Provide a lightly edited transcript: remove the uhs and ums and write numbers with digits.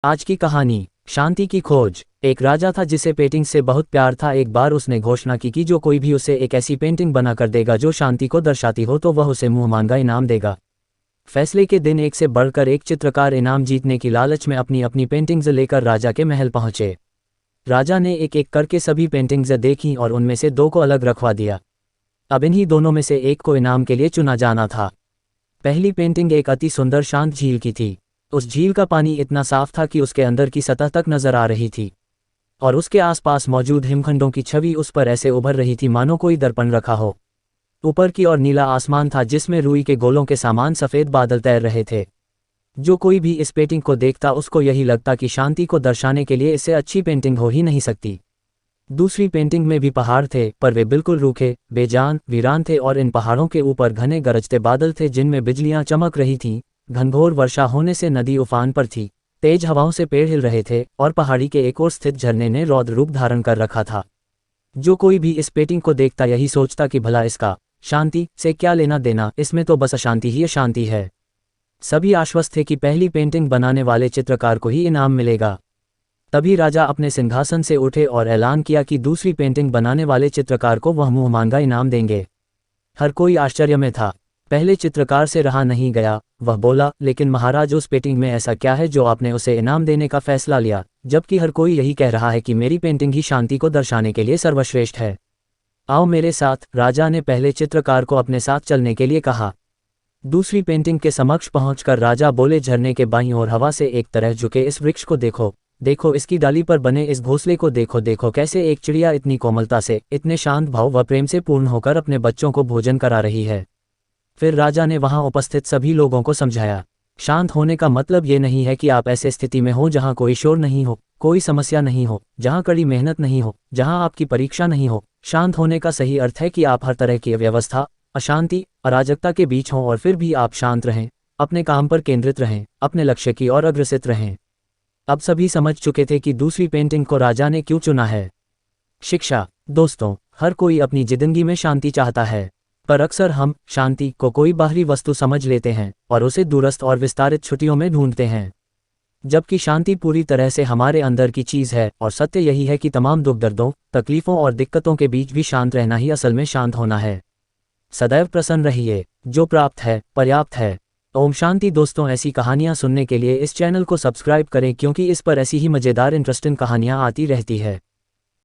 आज की कहानी, शांति की खोज। एक राजा था जिसे पेंटिंग से बहुत प्यार था। एक बार उसने घोषणा की कि जो कोई भी उसे एक ऐसी पेंटिंग बना कर देगा जो शांति को दर्शाती हो तो वह उसे मुंह मांगा इनाम देगा। फैसले के दिन एक से बढ़कर एक चित्रकार इनाम जीतने की लालच में अपनी अपनी पेंटिंग्स लेकर राजा के महल पहुंचे। राजा ने एक एक करके सभी पेंटिंग्स देखीं और उनमें से दो को अलग रखवा दिया। अब इन्हीं दोनों में से एक को इनाम के लिए चुना जाना था। पहली पेंटिंग एक अति सुंदर शांत झील की थी। उस झील का पानी इतना साफ था कि उसके अंदर की सतह तक नजर आ रही थी और उसके आसपास मौजूद हिमखंडों की छवि उस पर ऐसे उभर रही थी मानो कोई दर्पण रखा हो। ऊपर की ओर नीला आसमान था जिसमें रुई के गोलों के समान सफ़ेद बादल तैर रहे थे। जो कोई भी इस पेंटिंग को देखता उसको यही लगता कि शांति को दर्शाने के लिए इससे अच्छी पेंटिंग हो ही नहीं सकती। दूसरी पेंटिंग में भी पहाड़ थे, पर वे बिल्कुल रूखे, बेजान, वीरान थे और इन पहाड़ों के ऊपर घने गरजते बादल थे जिनमें बिजलियां चमक रही थीं। घनघोर वर्षा होने से नदी उफान पर थी, तेज हवाओं से पेड़ हिल रहे थे और पहाड़ी के एक ओर स्थित झरने ने रौद्र रूप धारण कर रखा था। जो कोई भी इस पेंटिंग को देखता यही सोचता कि भला इसका शांति से क्या लेना देना, इसमें तो बस अशांति ही अशांति है। सभी आश्वस्त थे कि पहली पेंटिंग बनाने वाले चित्रकार को ही इनाम मिलेगा। तभी राजा अपने सिंहासन से उठे और ऐलान किया कि दूसरी पेंटिंग बनाने वाले चित्रकार को वह मुंह मांगा इनाम देंगे। हर कोई आश्चर्य में था। पहले चित्रकार से रहा नहीं गया। वह बोला, लेकिन महाराज, उस पेंटिंग में ऐसा क्या है जो आपने उसे इनाम देने का फैसला लिया, जबकि हर कोई यही कह रहा है कि मेरी पेंटिंग ही शांति को दर्शाने के लिए सर्वश्रेष्ठ है। आओ मेरे साथ। राजा ने पहले चित्रकार को अपने साथ चलने के लिए कहा। दूसरी पेंटिंग के समक्ष पहुंचकर राजा बोले, झरने के बाईं ओर हवा से एक तरह झुके इस वृक्ष को देखो, देखो इसकी डाली पर बने इस घोंसले को देखो, देखो कैसे एक चिड़िया इतनी कोमलता से, इतने शांत भाव व प्रेम से पूर्ण होकर अपने बच्चों को भोजन करा रही है। फिर राजा ने वहां उपस्थित सभी लोगों को समझाया, शांत होने का मतलब ये नहीं है कि आप ऐसे स्थिति में हो जहां कोई शोर नहीं हो, कोई समस्या नहीं हो, जहां कड़ी मेहनत नहीं हो, जहां आपकी परीक्षा नहीं हो। शांत होने का सही अर्थ है कि आप हर तरह की अव्यवस्था, अशांति, अराजकता के बीच हों और फिर भी आप शांत रहें, अपने काम पर केंद्रित रहें, अपने लक्ष्य की ओर अग्रसित रहें। अब सभी समझ चुके थे कि दूसरी पेंटिंग को राजा ने क्यों चुना है। शिक्षा। दोस्तों, हर कोई अपनी जिंदगी में शांति चाहता है, पर अक्सर हम शांति को कोई बाहरी वस्तु समझ लेते हैं और उसे दूरस्थ और विस्तारित छुट्टियों में ढूंढते हैं, जबकि शांति पूरी तरह से हमारे अंदर की चीज़ है। और सत्य यही है कि तमाम दुख दर्दों, तकलीफों और दिक्कतों के बीच भी शांत रहना ही असल में शांत होना है। सदैव प्रसन्न रहिए, जो प्राप्त है पर्याप्त है। ओम शांति। दोस्तों, ऐसी कहानियाँ सुनने के लिए इस चैनल को सब्सक्राइब करें, क्योंकि इस पर ऐसी ही मज़ेदार इंटरेस्टिंग कहानियाँ आती रहती है।